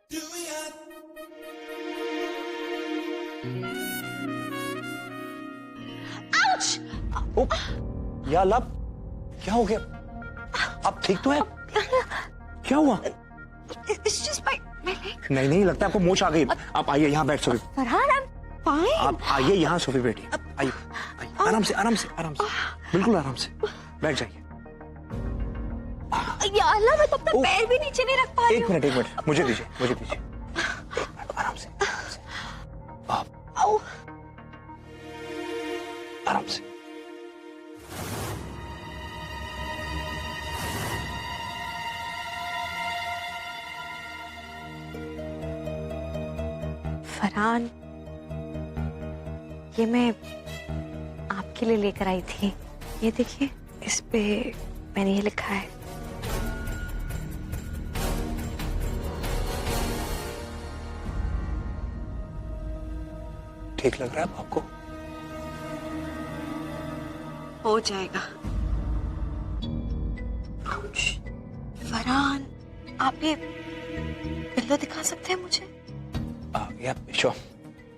ओ, या अल्लाह, क्या हो गया? आप ठीक तो है? क्या हुआ? It's just my leg. नहीं नहीं, लगता है आपको मोच आ गई। आप आइए यहाँ बैठ सोफी। Farhan, I'm fine. आप आइए यहाँ सोफी बैठिए। आइए आइए, आराम से आराम से आराम से, बिल्कुल आराम से बैठ जाइए। या अल्लाह, मैं तो अपना पैर भी नीचे नहीं रख पा रही हूँ। एक मिनट, मुझे दीजिए मुझे दीजिए। आराम से आराम से। फरहान, ये मैं आपके लिए लेकर आई थी। ये देखिए, इस पे मैंने ये लिखा है। ठीक लग रहा है आपको? हो जाएगा। फरहान, आप ये पिल्लो दिखा सकते हैं मुझे? या श्योर,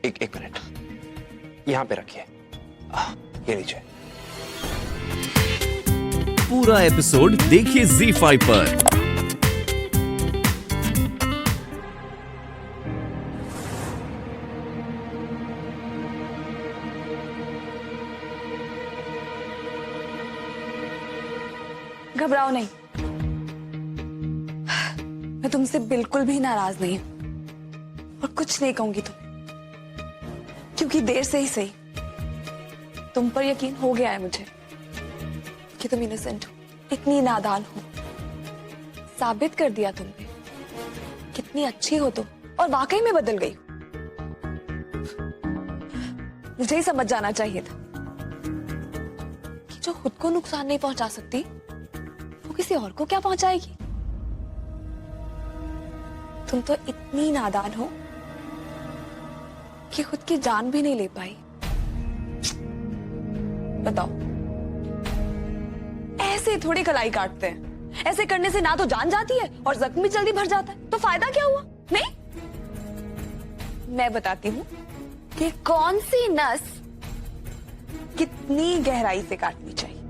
एक मिनट, यहाँ पे रखिए। ये लीजिए। पूरा एपिसोड देखिए ZEE5 पर। घबराओ नहीं, मैं तुमसे बिल्कुल भी नाराज नहीं हूं और कुछ नहीं कहूंगी तुम्हें, क्योंकि देर से ही सही तुम पर यकीन हो गया है मुझे कि तुम इनोसेंट हो, इतनी नादान हो। साबित कर दिया तुमने कितनी अच्छी हो तुम, और वाकई में बदल गई हो। मुझे ही समझ जाना चाहिए था कि जो खुद को नुकसान नहीं पहुंचा सकती वो किसी और को क्या पहुंचाएगी। तुम तो इतनी नादान हो कि खुद की जान भी नहीं ले पाई। बताओ, ऐसे थोड़ी कलाई काटते हैं। ऐसे करने से ना तो जान जाती है और जख्म भी जल्दी भर जाता है, तो फायदा क्या हुआ? नहीं, मैं बताती हूँ कि कौन सी नस कितनी गहराई से काटनी चाहिए।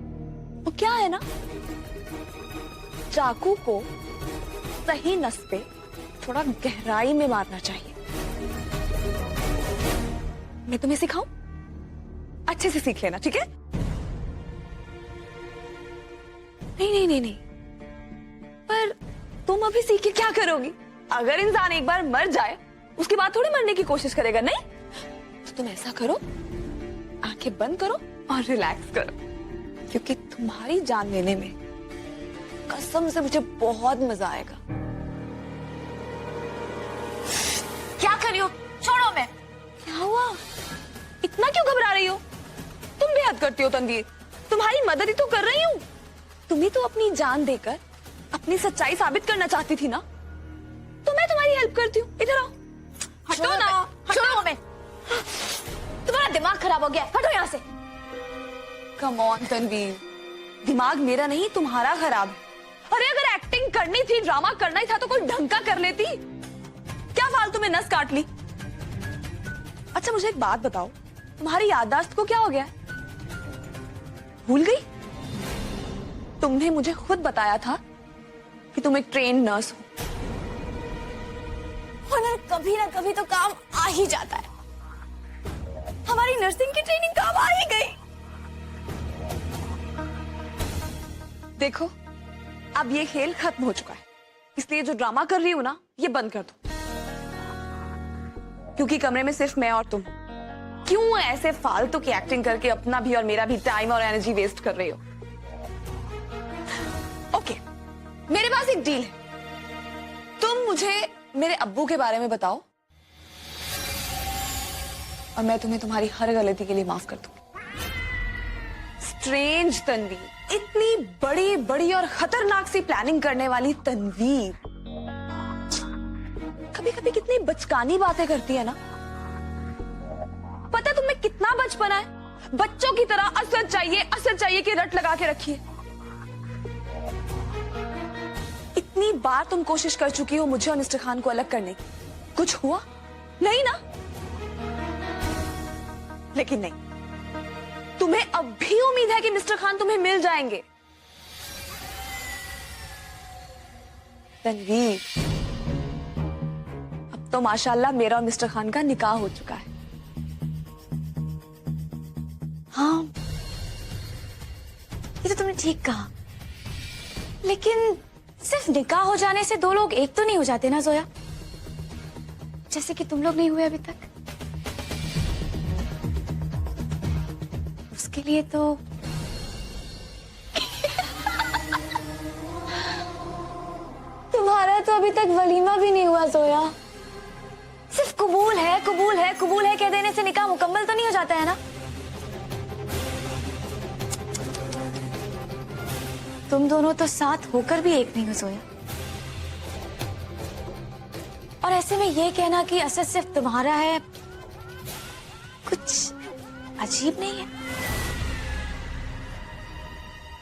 वो क्या है ना, चाकू को सही नस पे थोड़ा गहराई में मारना चाहिए। मैं तुम्हें सिखाऊं? अच्छे से सीख लेना, ठीक है? नहीं, पर तुम अभी सीख के क्या करोगी? अगर इंसान एक बार मर जाए उसके बाद थोड़ी मरने की कोशिश करेगा, नहीं? तो तुम ऐसा करो, आंखें बंद करो और रिलैक्स करो, क्योंकि तुम्हारी जान लेने में कसम से मुझे बहुत मजा आएगा। क्या कर रही हो? छोड़ो। मैं क्या हुआ? इतना क्यों घबरा रही हो? तुम भी हद करती हो तनवीर, तुम्हारी मदद ही तो कर रही हूँ। तुम ही तो अपनी जान देकर अपनी सच्चाई साबित करना चाहती थी ना, तो मैं तुम्हारी हेल्प करती हूँ। इधर आओ। हटो ना, हटो। मैं तुम्हारा दिमाग खराब हो गया, हटो यहाँ से। कम ऑन तनवीर, दिमाग मेरा नहीं तुम्हारा खराब है। अरे अगर एक्टिंग करनी थी, ड्रामा करना ही था तो कोई ढंग का कर लेती। क्या फालतू में नस काट ली? अच्छा मुझे एक बात बताओ, तुम्हारी याददाश्त को क्या हो गया? भूल गई? तुमने मुझे खुद बताया था कि तुम एक ट्रेन नर्स हो। हुनर कभी ना कभी तो काम आ ही जाता है। हमारी नर्सिंग की ट्रेनिंग काम आ ही गई। देखो, अब ये खेल खत्म हो चुका है, इसलिए जो ड्रामा कर रही हूं ना, ये बंद कर दो। क्योंकि कमरे में सिर्फ मैं और तुम। क्यों ऐसे फालतू की एक्टिंग करके अपना भी और मेरा भी टाइम और एनर्जी वेस्ट कर रही हो? ओके, मेरे पास एक डील है। तुम मुझे मेरे अब्बू के बारे में बताओ और मैं तुम्हें तुम्हारी हर गलती के लिए माफ कर दूंगी। स्ट्रेंज तनवीर, इतनी बड़ी बड़ी और खतरनाक सी प्लानिंग करने वाली तनवीर कभी कभी कितनी बचकानी बातें करती है ना। पता तुम्हें कितना बचपना है? बच्चों की तरह असर चाहिए की रट लगा के रखी है। कितनी बार तुम कोशिश कर चुकी हो मुझे और मिस्टर खान को अलग करने की, कुछ हुआ नहीं ना? लेकिन नहीं, तुम्हें अब भी उम्मीद है कि मिस्टर खान तुम्हें मिल जाएंगे। तनवीर, अब तो माशाल्लाह मेरा और मिस्टर खान का निकाह हो चुका है। हाँ, ये तो तुमने ठीक कहा, लेकिन सिर्फ निकाह हो जाने से दो लोग एक तो नहीं हो जाते ना जोया, जैसे कि तुम लोग नहीं हुए अभी तक। उसके लिए तो तुम्हारा तो अभी तक वलीमा भी नहीं हुआ जोया। सिर्फ कबूल है कबूल है कबूल है कह देने से निकाह मुकम्मल तो नहीं हो जाता है ना। तुम दोनों तो साथ होकर भी एक नहीं हो जोया, और ऐसे में ये कहना कि असद सिर्फ तुम्हारा है कुछ अजीब नहीं है।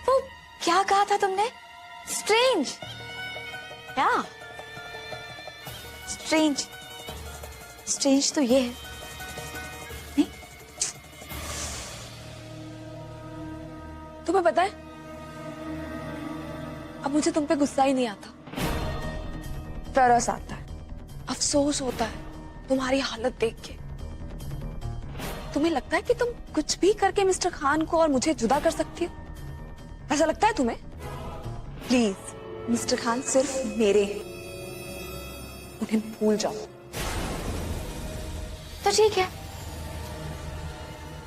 वो क्या कहा था तुमने? स्ट्रेंज? क्या स्ट्रेंज? स्ट्रेंज तो ये है नहीं? तुम्हें पता है, अब मुझे तुम पे गुस्सा ही नहीं आता, तरस आता है, अफसोस होता है तुम्हारी हालत देख के। तुम्हें लगता है कि तुम कुछ भी करके मिस्टर खान को और मुझे जुदा कर सकती हो? ऐसा लगता है तुम्हें? प्लीज, मिस्टर खान सिर्फ मेरे हैं, उन्हें भूल जाओ। तो ठीक है,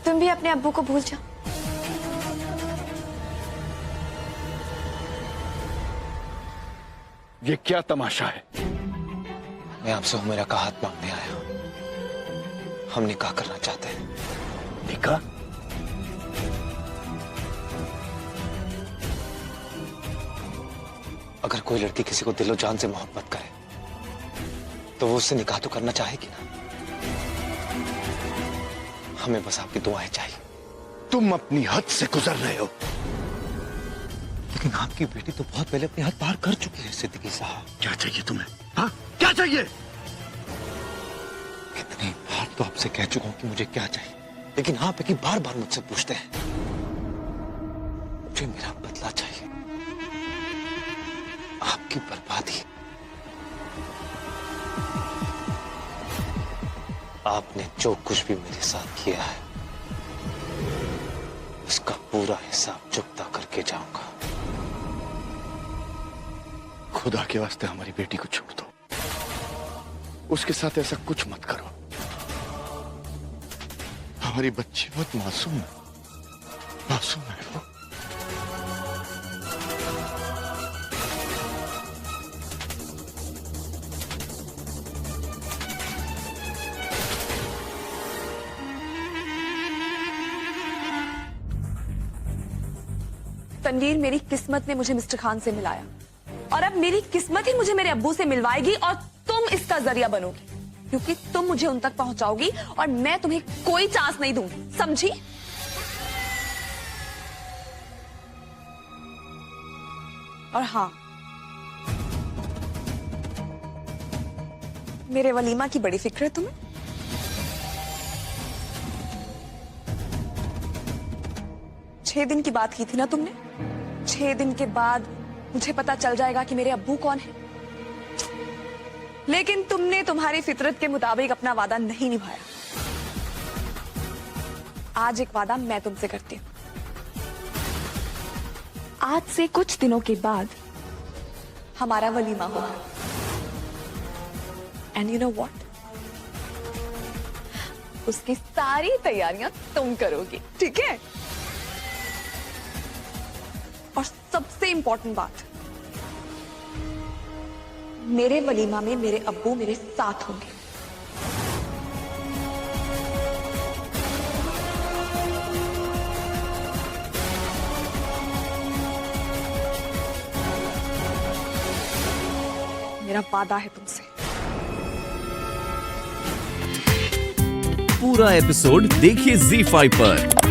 तुम भी अपने अब्बू को भूल जाओ। ये क्या तमाशा है? मैं आपसे हुमैरा का हाथ मांगने आया। हम निकाह करना चाहते हैं। निकाह? अगर कोई लड़की किसी को दिलो जान से मोहब्बत करे तो वो उससे निकाह तो करना चाहेगी ना। हमें बस आपकी दुआएं चाहिए। तुम अपनी हद से गुजर रहे हो। लेकिन आपकी बेटी तो बहुत पहले अपनी हद पार कर चुकी है सिद्दीकी साहब। क्या चाहिए तुम्हें? हाँ, क्या चाहिए? कितनी बार तो आपसे कह चुका हूं कि मुझे क्या चाहिए, लेकिन आप एक ही बार बार मुझसे पूछते हैं। मुझे मेरा बदला चाहिए, आपकी बर्बादी। आपने जो कुछ भी मेरे साथ किया है उसका पूरा हिसाब चुकता करके जाऊंगा। खुदा के वास्ते हमारी बेटी को छोड़ दो। उसके साथ ऐसा कुछ मत करो। हमारी बच्ची बहुत मासूम है, मासूम है वो। तनवीर, मेरी किस्मत ने मुझे मिस्टर खान से मिलाया, और अब मेरी किस्मत ही मुझे मेरे अब्बू से मिलवाएगी, और तुम इसका जरिया बनोगी, क्योंकि तुम मुझे उन तक पहुंचाओगी और मैं तुम्हें कोई चांस नहीं दूंगी, समझी? और हाँ, मेरे वलीमा की बड़ी फिक्र है तुम्हें। छह दिन की बात की थी ना तुमने? 6 दिन के बाद मुझे पता चल जाएगा कि मेरे अब्बू कौन है। लेकिन तुमने तुम्हारी फितरत के मुताबिक अपना वादा नहीं निभाया। आज एक वादा मैं तुमसे करती हूँ। आज से कुछ दिनों के बाद हमारा वलीमा होगा। And you know what? उसकी सारी तैयारियां तुम करोगी, ठीक है? और सबसे इंपॉर्टेंट बात, मेरे वलीमा में मेरे अब्बू मेरे साथ होंगे। मेरा वादा है तुमसे। पूरा एपिसोड देखिए ZEE5 पर।